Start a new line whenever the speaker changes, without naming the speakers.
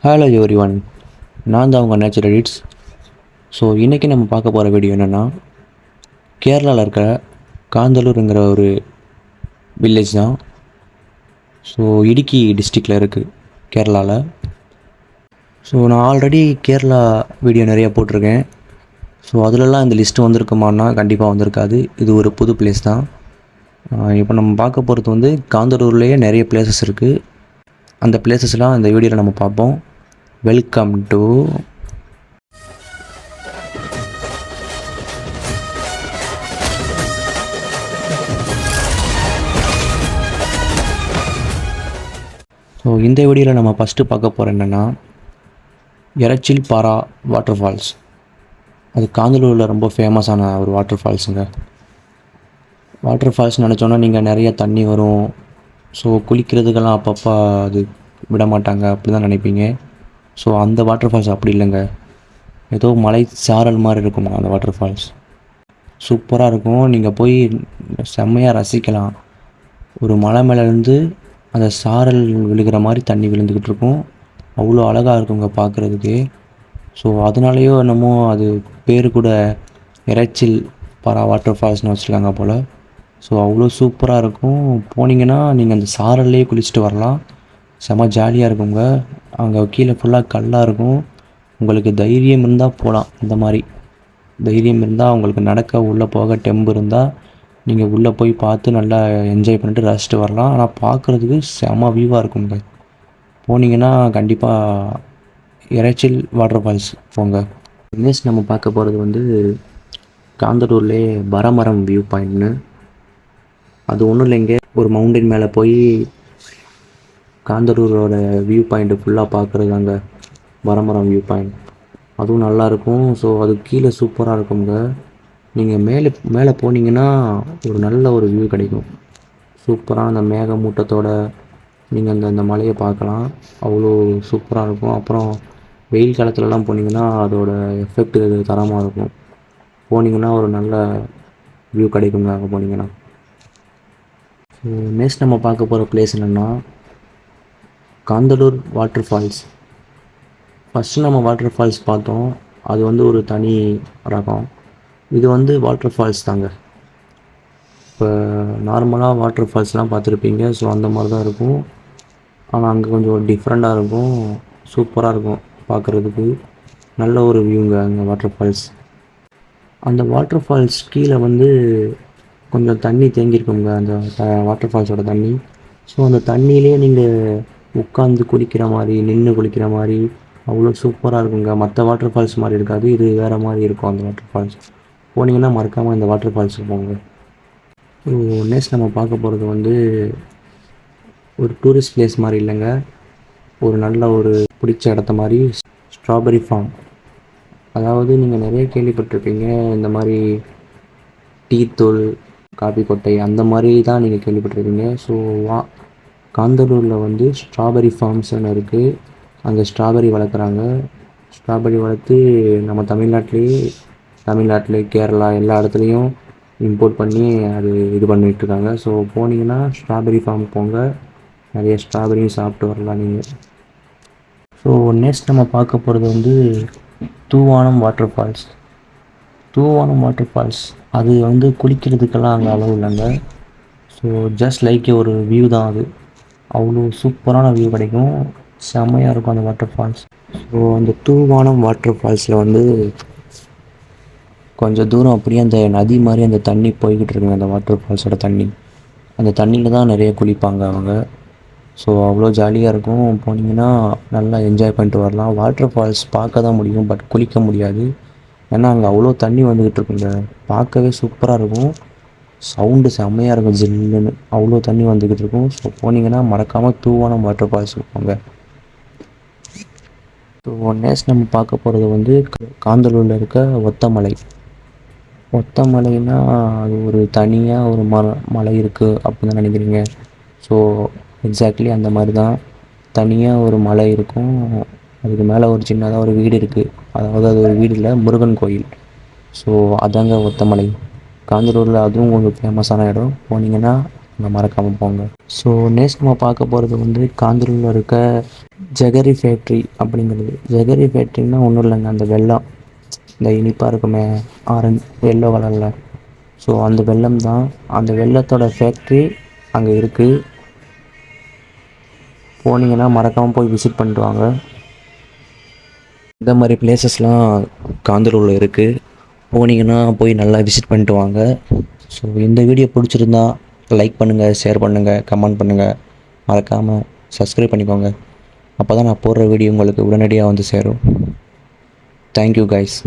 Hello everyone, நான் தான் உங்கள் நேச்சுரல் எடிட்ஸ். ஸோ இன்றைக்கி நம்ம பார்க்க போகிற வீடியோ என்னென்னா, கேரளாவில் இருக்கிற காந்தலூருங்கிற ஒரு வில்லேஜ் தான். ஸோ இடுக்கி டிஸ்ட்ரிக்டில் இருக்குது கேரளாவில். ஸோ நான் ஆல்ரெடி கேரளா வீடியோ நிறையா போட்டிருக்கேன். ஸோ அதிலலாம் இந்த லிஸ்ட்டு வந்திருக்குமான்னா கண்டிப்பாக வந்திருக்காது. இது ஒரு புது பிளேஸ் தான். இப்போ நம்ம பார்க்க போகிறது வந்து காந்தலூர்லேயே நிறைய பிளேசஸ் இருக்குது. அந்த பிளேசஸ்லாம் இந்த வீடியோவில் நம்ம பார்ப்போம். வெல்கம் டு ஸோ இந்த வீடியோவில் நம்ம ஃபஸ்ட்டு பார்க்க போகிற என்னென்னா, எரச்சில் பாரா வாட்டர் ஃபால்ஸ். அது காந்தலூரில் ரொம்ப ஃபேமஸான ஒரு வாட்டர் ஃபால்ஸுங்க. வாட்டர் ஃபால்ஸ் நினச்சோன்னா நீங்கள் நிறைய தண்ணி வரும், ஸோ குளிக்கிறதுக்கெல்லாம் அப்பப்போ அது விட மாட்டாங்க அப்படி தான் நினைப்பீங்க. ஸோ அந்த வாட்டர் ஃபால்ஸ் அப்படி இல்லைங்க. ஏதோ மலை சாரல் மாதிரி இருக்குமா அந்த வாட்டர் ஃபால்ஸ். சூப்பராக இருக்கும். நீங்கள் போய் செம்மையாக ரசிக்கலாம். ஒரு மலை மேலேருந்து அந்த சாரல் விழுகிற மாதிரி தண்ணி விழுந்துக்கிட்டு இருக்கும். அவ்வளோ அழகாக இருக்குங்க பார்க்குறதுக்கு. ஸோ அதனாலேயோ என்னமோ அது பேர் கூட எரச்சில் பாரா வாட்டர் ஃபால்ஸ்னு வச்சுருக்காங்க போல். ஸோ அவ்வளோ சூப்பராக இருக்கும். போனீங்கன்னா நீங்கள் அந்த சாரல்லையே குளிச்சுட்டு வரலாம். செம ஜாலியாக இருக்குங்க. அங்கே கீழே ஃபுல்லாக கல்லாக இருக்கும். உங்களுக்கு தைரியம் இருந்தால் போகலாம். இந்த மாதிரி தைரியம் இருந்தால் உங்களுக்கு நடக்க உள்ளே போக டெம்பு இருந்தால் நீங்கள் உள்ளே போய் பார்த்து நல்லா என்ஜாய் பண்ணிட்டு ரசிச்சுட்டு வரலாம். ஆனால் பார்க்குறதுக்கு செம வியூவாக இருக்குங்க. போனீங்கன்னா கண்டிப்பாக எரச்சில் வாட்டர் ஃபால்ஸ் போங்க. நெக்ஸ்ட் நம்ம பார்க்க போகிறது வந்து காந்தலூர்லேயே பரமரம் வியூ பாயிண்ட்னு. அது ஒன்றும் இல்லைங்க, ஒரு மவுண்டன் மேலே போய் காந்தலூரோட வியூ பாயிண்ட்டு ஃபுல்லாக பார்க்குறது தாங்க பரமரம் வியூ பாயிண்ட். அதுவும் நல்லாயிருக்கும். ஸோ அது கீழே சூப்பராக இருக்குங்க. நீங்கள் மேலே போனீங்கன்னா ஒரு நல்ல ஒரு வியூ கிடைக்கும். சூப்பராக அந்த மேகமூட்டத்தோடு நீங்கள் அந்த மலையை பார்க்கலாம். அவ்வளோ சூப்பராக இருக்கும். அப்புறம் வெயில் காலத்துலலாம் போனீங்கன்னா அதோட எஃபெக்ட் இது தரமாக இருக்கும். போனீங்கன்னா ஒரு நல்ல வியூ கிடைக்குங்க அங்கே போனீங்கன்னா. ஸோ நெக்ஸ்ட் நம்ம பார்க்க போகிற பிளேஸ் என்னென்னா, காந்தலூர் வாட்டர் ஃபால்ஸ். ஃபஸ்ட்டு நம்ம வாட்டர் ஃபால்ஸ் பார்த்தோம். அது வந்து ஒரு தனி ரகம். இது வந்து வாட்டர் ஃபால்ஸ் தாங்க. இப்போ நார்மலாக வாட்டர் ஃபால்ஸ்லாம் பார்த்துருப்பீங்க. ஸோ அந்த மாதிரி தான் இருக்கும். ஆனால் அங்கே கொஞ்சம் டிஃப்ரெண்ட்டாக இருக்கும். சூப்பராக இருக்கும் பார்க்குறதுக்கு. நல்ல ஒரு வியூங்க அங்கே வாட்டர் ஃபால்ஸ். அந்த வாட்டர் ஃபால்ஸ் கீழே வந்து கொஞ்சம் தண்ணி தேங்கியிருக்குங்க, அந்த வாட்டர் ஃபால்ஸோட தண்ணி. ஸோ அந்த தண்ணியிலே நீங்கள் உட்காந்து குளிக்கிற மாதிரி, நின்று குளிக்கிற மாதிரி அவ்வளோ சூப்பராக இருக்குங்க. மற்ற வாட்டர் ஃபால்ஸ் மாதிரி இருக்காது, இது வேறு மாதிரி இருக்கும் அந்த வாட்டர் ஃபால்ஸ். போனீங்கன்னா மறக்காமல் இந்த வாட்டர் ஃபால்ஸுக்கு போங்க. ஸோ நெக்ஸ்ட் நம்ம பார்க்க போகிறது வந்து ஒரு டூரிஸ்ட் பிளேஸ் மாதிரி இல்லைங்க, ஒரு நல்ல ஒரு பிடிச்ச இடத்த மாதிரி, ஸ்ட்ராபெரி ஃபார்ம். அதாவது நீங்கள் நிறைய கேள்விப்பட்டிருப்பீங்க இந்த மாதிரி டீத்தூள், காபி கொட்டை அந்த மாதிரி தான் நீங்கள் கேள்விப்பட்டிருப்பீங்க. ஸோ காந்தலூரில் வந்து ஸ்ட்ராபெரி ஃபார்ம்ஸ்னு இருக்குது. அங்கே ஸ்ட்ராபெரி வளர்க்குறாங்க. ஸ்ட்ராபெரி வளர்த்து நம்ம தமிழ்நாட்டில் கேரளா எல்லா இடத்துலையும் இம்போர்ட் பண்ணி அது இது பண்ணிகிட்ருக்காங்க. ஸோ போனீங்கன்னா ஸ்ட்ராபெரி ஃபார்ம் போங்க, நிறைய ஸ்ட்ராபெரியும் சாப்பிட்டு வரலாம் நீங்கள். ஸோ நெக்ஸ்ட் நம்ம பார்க்க போகிறது வந்து Thoovanam water falls. Thoovanam water falls அது வந்து குளிக்கிறதுக்கெல்லாம் அங்கே அளவு இல்லைங்க. ஸோ ஜஸ்ட் லைக் ஒரு வியூ தான் அது. அவ்வளோ சூப்பரான வியூ கிடைக்கும். செம்மையாக இருக்கும் அந்த வாட்டர் ஃபால்ஸ். ஸோ அந்த தூவானம் வாட்டர் ஃபால்ஸில் வந்து கொஞ்சம் தூரம் அப்படியே அந்த நதி மாதிரி அந்த தண்ணி போய்கிட்டு இருக்குங்க. அந்த வாட்டர் ஃபால்ஸோட தண்ணி, அந்த தண்ணியில் தான் நிறைய குளிப்பாங்க அவங்க. ஸோ அவ்வளோ ஜாலியாக இருக்கும். போனீங்கன்னா நல்லா என்ஜாய் பண்ணிட்டு வரலாம். வாட்டர் ஃபால்ஸ் பார்க்க தான் முடியும், பட் குளிக்க முடியாது. ஏன்னா அங்கே அவ்வளோ தண்ணி வந்துக்கிட்டு இருக்குங்க. பார்க்கவே சூப்பராக இருக்கும். சவுண்டு செம்மையாக இருக்கும், ஜில்லுன்னு அவ்வளோ தண்ணி வந்துக்கிட்டு இருக்கும். ஸோ போனீங்கன்னா மறக்காமல் தூவானம் வாட்டர் ஃபால்ஸ் போங்க. ஸோ நெக்ஸ்ட் நம்ம பார்க்க போகிறது வந்து காந்தலூரில் இருக்க ஒத்தமலை. ஒத்தமலைன்னா அது ஒரு தனியாக ஒரு மலை இருக்குது அப்படின்னு தான் நினைக்கிறீங்க. ஸோ எக்ஸாக்ட்லி அந்த மாதிரி தான். தனியாக ஒரு மலை இருக்கும். அதுக்கு மேலே ஒரு சின்னதாக ஒரு வீடு இருக்குது. அதாவது அது ஒரு வீடு இல்லை, முருகன் கோயில். ஸோ அதாங்க ஒத்தமலை காந்தலூரில். அதுவும் கொஞ்சம் ஃபேமஸான இடம். போனீங்கன்னா அங்கே மறக்காமல் போங்க. ஸோ நெக்ஸ்ட் நம்ம பார்க்க போகிறது வந்து காந்தலூரில் இருக்க ஜெகரி ஃபேக்ட்ரி அப்படிங்கிறது. ஜெகரி ஃபேக்ட்ரின்னா ஒன்றும் இல்லைங்க, அந்த வெல்லம், இந்த இனிப்பாக இருக்குமே ஆரஞ்சு எல்லோ கலரில், ஸோ அந்த வெல்லம் தான். அந்த வெல்லத்தோட ஃபேக்ட்ரி அங்கே இருக்குது. போனீங்கன்னா மறக்காமல் போய் விசிட் பண்ணிட்டு வாங்க. இந்த மாதிரி பிளேசஸ்லாம் காந்தலூரில் இருக்குது. போனீங்கன்னா போய் நல்லா விசிட் பண்ணிட்டு வாங்க. ஸோ இந்த வீடியோ பிடிச்சிருந்தா லைக் பண்ணுங்கள், ஷேர் பண்ணுங்கள், கமெண்ட் பண்ணுங்கள். மறக்காமல் சப்ஸ்கிரைப் பண்ணிக்கோங்க. அப்போ தான் நான் போடுற வீடியோ உங்களுக்கு உடனடியாக வந்து சேரும். Thank you guys.